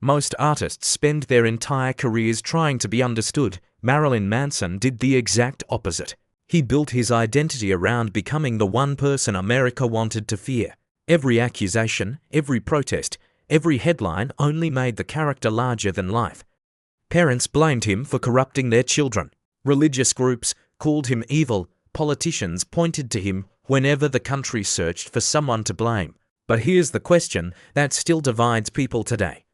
Most artists spend their entire careers trying to be understood. Marilyn Manson did the exact opposite. He built his identity around becoming the one person America wanted to fear. Every accusation, every protest, every headline only made the character larger than life. Parents blamed him for corrupting their children. Religious groups called him evil. Politicians pointed to him whenever the country searched for someone to blame. But here's the question that still divides people today.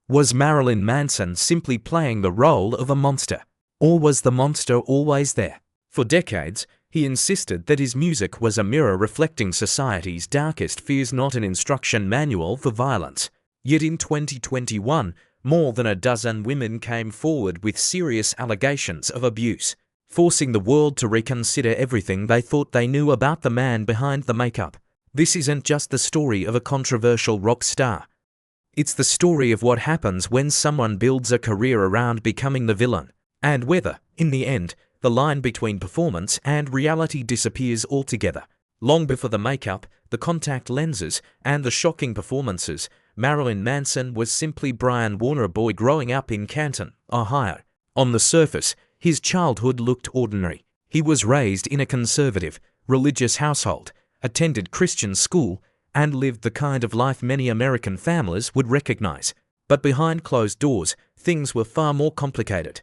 Was Marilyn Manson simply playing the role of a monster? Or was the monster always there? For decades, he insisted that his music was a mirror reflecting society's darkest fears, not an instruction manual for violence. Yet in 2021, more than a dozen women came forward with serious allegations of abuse, forcing the world to reconsider everything they thought they knew about the man behind the makeup. This isn't just the story of a controversial rock star. It's the story of what happens when someone builds a career around becoming the villain, and whether, in the end, the line between performance and reality disappears altogether. Long before the makeup, the contact lenses, and the shocking performances, Marilyn Manson was simply Brian Warner, a boy growing up in Canton, Ohio. On the surface, his childhood looked ordinary. He was raised in a conservative, religious household, attended Christian school, and lived the kind of life many American families would recognize. But behind closed doors, things were far more complicated.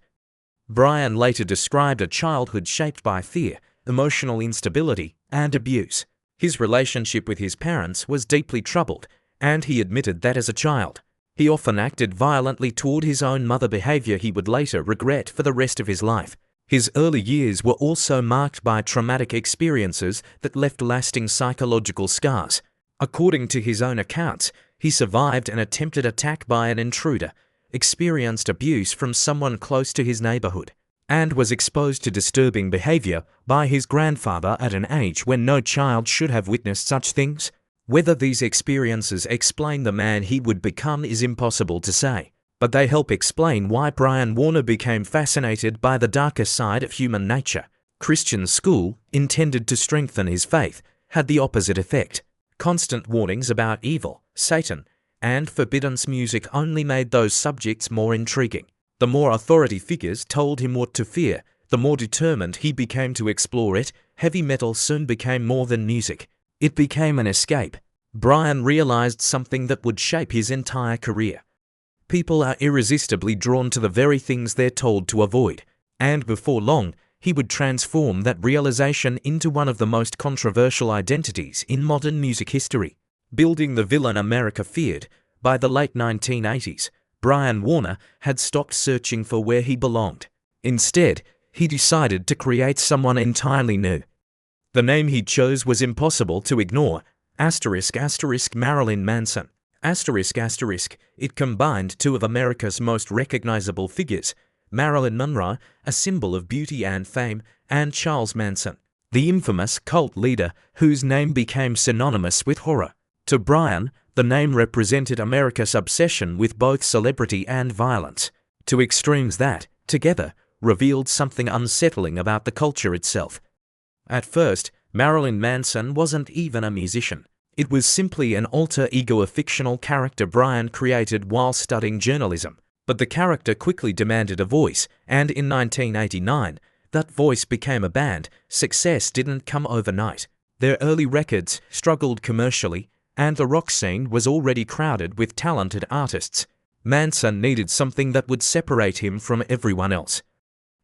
Brian later described a childhood shaped by fear, emotional instability, and abuse. His relationship with his parents was deeply troubled, and he admitted that as a child. He often acted violently toward his own mother, behavior he would later regret for the rest of his life. His early years were also marked by traumatic experiences that left lasting psychological scars. According to his own accounts, he survived an attempted attack by an intruder, experienced abuse from someone close to his neighborhood, and was exposed to disturbing behavior by his grandfather at an age when no child should have witnessed such things. Whether these experiences explain the man he would become is impossible to say, but they help explain why Brian Warner became fascinated by the darker side of human nature. Christian school, intended to strengthen his faith, had the opposite effect. Constant warnings about evil, Satan, and forbidden music only made those subjects more intriguing. The more authority figures told him what to fear, the more determined he became to explore it. Heavy metal soon became more than music. It became an escape. Brian realized something that would shape his entire career. People are irresistibly drawn to the very things they're told to avoid, and before long, he would transform that realization into one of the most controversial identities in modern music history. Building the villain America feared, by the late 1980s, Brian Warner had stopped searching for where he belonged. Instead, he decided to create someone entirely new. The name he chose was impossible to ignore. Marilyn Manson. It combined two of America's most recognizable figures, Marilyn Monroe, a symbol of beauty and fame, and Charles Manson, the infamous cult leader whose name became synonymous with horror. To Brian, the name represented America's obsession with both celebrity and violence, two extremes that, together, revealed something unsettling about the culture itself. At first, Marilyn Manson wasn't even a musician. It was simply an alter ego, a fictional character Brian created while studying journalism. But the character quickly demanded a voice, and in 1989, that voice became a band. Success didn't come overnight. Their early records struggled commercially, and the rock scene was already crowded with talented artists. Manson needed something that would separate him from everyone else.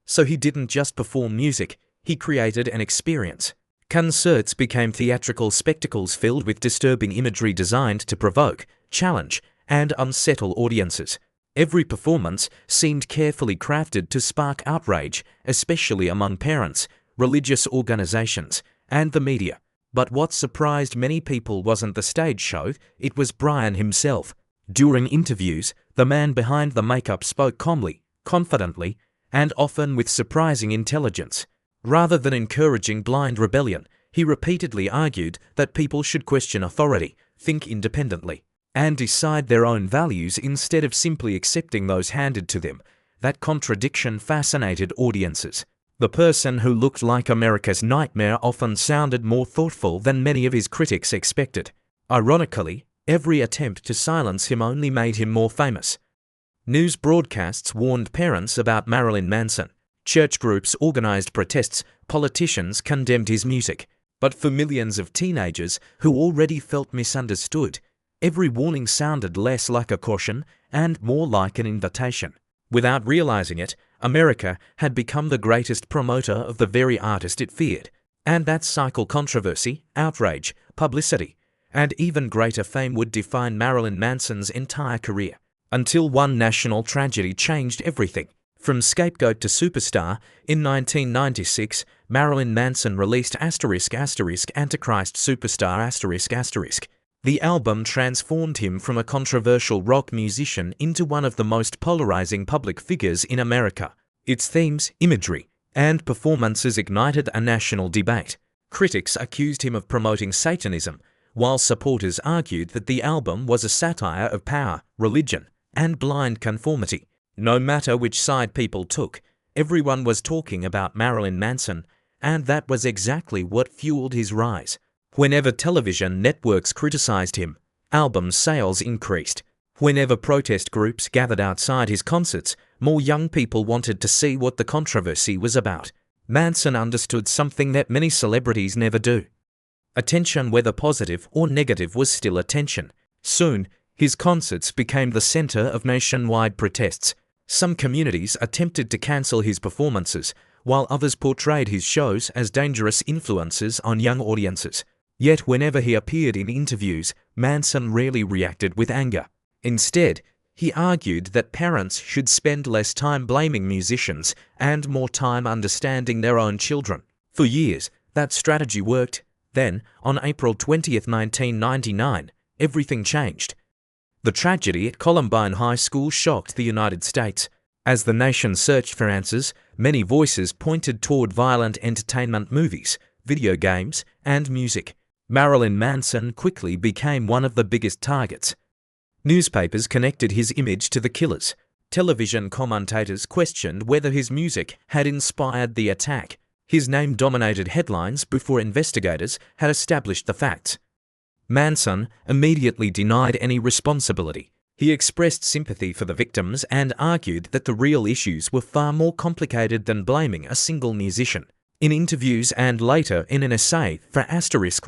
So he didn't just perform music, he created an experience. Concerts became theatrical spectacles filled with disturbing imagery designed to provoke, challenge, and unsettle audiences. Every performance seemed carefully crafted to spark outrage, especially among parents, religious organizations, and the media. But what surprised many people wasn't the stage show, it was Brian himself. During interviews, the man behind the makeup spoke calmly, confidently, and often with surprising intelligence. Rather than encouraging blind rebellion, he repeatedly argued that people should question authority, think independently, and decide their own values instead of simply accepting those handed to them. That contradiction fascinated audiences. The person who looked like America's nightmare often sounded more thoughtful than many of his critics expected. Ironically, every attempt to silence him only made him more famous. News broadcasts warned parents about Marilyn Manson. Church groups organized protests. Politicians condemned his music. But for millions of teenagers who already felt misunderstood, every warning sounded less like a caution and more like an invitation. Without realizing it, America had become the greatest promoter of the very artist it feared. And that cycle: controversy, outrage, publicity, and even greater fame would define Marilyn Manson's entire career. Until one national tragedy changed everything. From scapegoat to superstar, in 1996, Marilyn Manson released ***** Antichrist Superstar ****. The album transformed him from a controversial rock musician into one of the most polarizing public figures in America. Its themes, imagery, and performances ignited a national debate. Critics accused him of promoting Satanism, while supporters argued that the album was a satire of power, religion, and blind conformity. No matter which side people took, everyone was talking about Marilyn Manson, and that was exactly what fueled his rise. Whenever television networks criticized him, album sales increased. Whenever protest groups gathered outside his concerts, more young people wanted to see what the controversy was about. Manson understood something that many celebrities never do. Attention, whether positive or negative, was still attention. Soon, his concerts became the center of nationwide protests. Some communities attempted to cancel his performances, while others portrayed his shows as dangerous influences on young audiences. Yet whenever he appeared in interviews, Manson rarely reacted with anger. Instead, he argued that parents should spend less time blaming musicians and more time understanding their own children. For years, that strategy worked. Then, on April 20, 1999, everything changed. The tragedy at Columbine High School shocked the United States. As the nation searched for answers, many voices pointed toward violent entertainment movies, video games, and music. Marilyn Manson quickly became one of the biggest targets. Newspapers connected his image to the killers. Television commentators questioned whether his music had inspired the attack. His name dominated headlines before investigators had established the facts. Manson immediately denied any responsibility. He expressed sympathy for the victims and argued that the real issues were far more complicated than blaming a single musician. In interviews and later in an essay for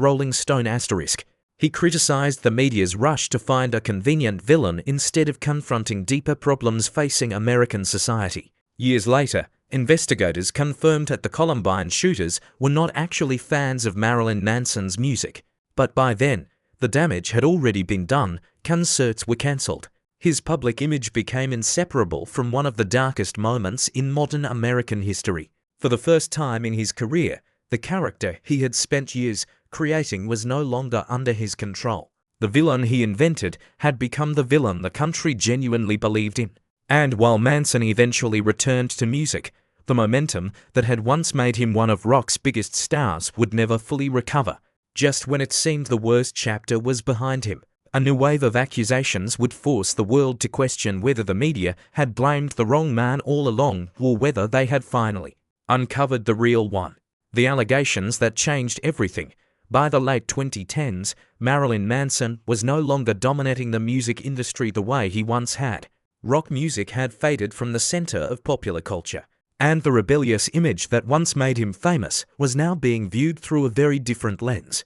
Rolling Stone ***, he criticized the media's rush to find a convenient villain instead of confronting deeper problems facing American society. Years later, investigators confirmed that the Columbine shooters were not actually fans of Marilyn Manson's music. But by then, the damage had already been done. Concerts were cancelled. His public image became inseparable from one of the darkest moments in modern American history. For the first time in his career, the character he had spent years creating was no longer under his control. The villain he invented had become the villain the country genuinely believed in. And while Manson eventually returned to music, the momentum that had once made him one of rock's biggest stars would never fully recover. Just when it seemed the worst chapter was behind him, a new wave of accusations would force the world to question whether the media had blamed the wrong man all along or whether they had finally uncovered the real one. The allegations that changed everything. By the late 2010s, Marilyn Manson was no longer dominating the music industry the way he once had. Rock music had faded from the center of popular culture, and the rebellious image that once made him famous was now being viewed through a very different lens.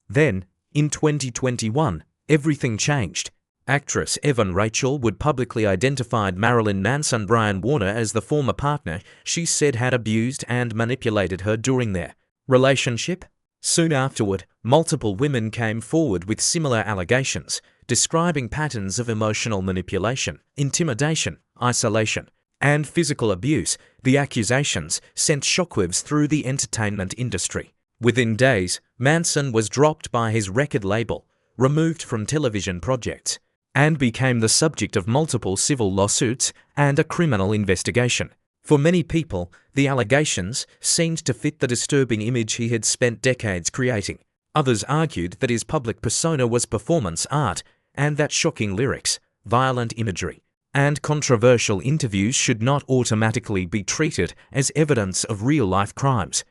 Then, in 2021, everything changed. Actress Evan Rachel Wood publicly identified Marilyn Manson Brian Warner as the former partner she said had abused and manipulated her during their relationship. Soon afterward, multiple women came forward with similar allegations, describing patterns of emotional manipulation, intimidation, isolation, and physical abuse. The accusations sent shockwaves through the entertainment industry. Within days, Manson was dropped by his record label, removed from television projects, and became the subject of multiple civil lawsuits and a criminal investigation. For many people, the allegations seemed to fit the disturbing image he had spent decades creating. Others argued that his public persona was performance art and that shocking lyrics, violent imagery, and controversial interviews should not automatically be treated as evidence of real-life crimes.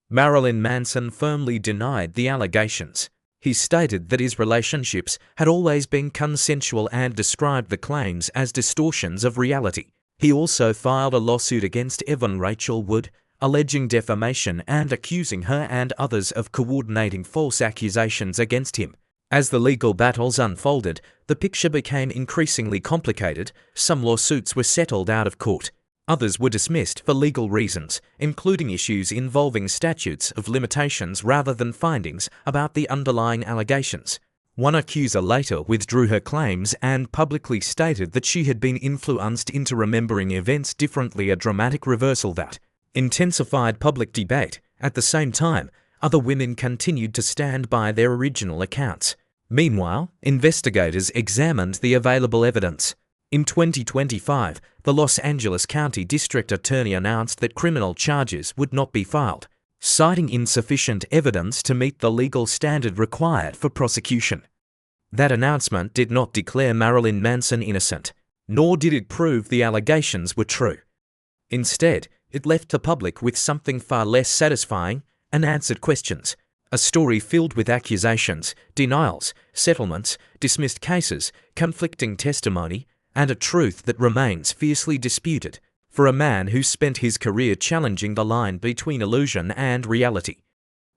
Marilyn Manson firmly denied the allegations. He stated that his relationships had always been consensual and described the claims as distortions of reality. He also filed a lawsuit against Evan Rachel Wood, alleging defamation and accusing her and others of coordinating false accusations against him. As the legal battles unfolded, the picture became increasingly complicated. Some lawsuits were settled out of court. Others were dismissed for legal reasons, including issues involving statutes of limitations rather than findings about the underlying allegations. One accuser later withdrew her claims and publicly stated that she had been influenced into remembering events differently, a dramatic reversal that intensified public debate. At the same time, other women continued to stand by their original accounts. Meanwhile, investigators examined the available evidence. In 2025, the Los Angeles County District Attorney announced that criminal charges would not be filed, citing insufficient evidence to meet the legal standard required for prosecution. That announcement did not declare Marilyn Manson innocent, nor did it prove the allegations were true. Instead, it left the public with something far less satisfying: unanswered questions. A story filled with accusations, denials, settlements, dismissed cases, conflicting testimony, and a truth that remains fiercely disputed for a man who spent his career challenging the line between illusion and reality.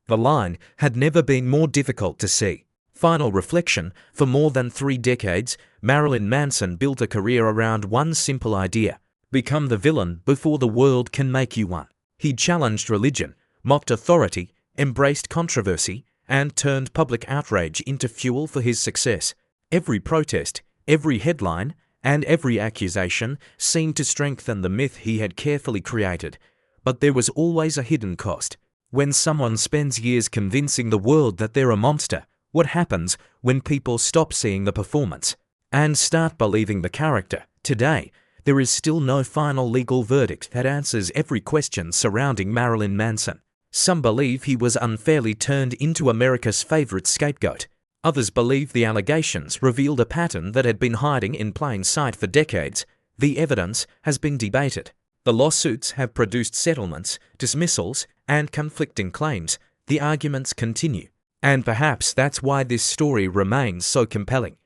The line had never been more difficult to see. Final reflection: for more than 3 decades, Marilyn Manson built a career around one simple idea: become the villain before the world can make you one. He challenged religion, mocked authority, embraced controversy, and turned public outrage into fuel for his success. Every protest, every headline, and every accusation seemed to strengthen the myth he had carefully created. But there was always a hidden cost. When someone spends years convincing the world that they're a monster, what happens when people stop seeing the performance and start believing the character? Today, there is still no final legal verdict that answers every question surrounding Marilyn Manson. Some believe he was unfairly turned into America's favorite scapegoat. Others believe the allegations revealed a pattern that had been hiding in plain sight for decades. The evidence has been debated. The lawsuits have produced settlements, dismissals, and conflicting claims. The arguments continue. And perhaps that's why this story remains so compelling.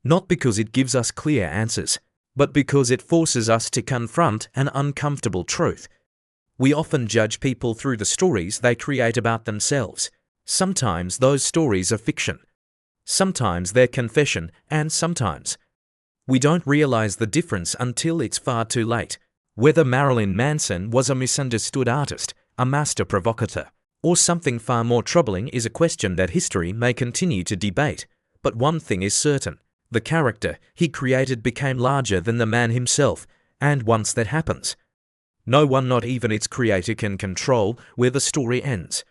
Not because it gives us clear answers, but because it forces us to confront an uncomfortable truth. We often judge people through the stories they create about themselves. Sometimes those stories are fiction. Sometimes they're confession, and sometimes we don't realize the difference until it's far too late. Whether Marilyn Manson was a misunderstood artist, a master provocateur, or something far more troubling is a question that history may continue to debate. But one thing is certain: the character he created became larger than the man himself, and once that happens, no one, not even its creator, can control where the story ends.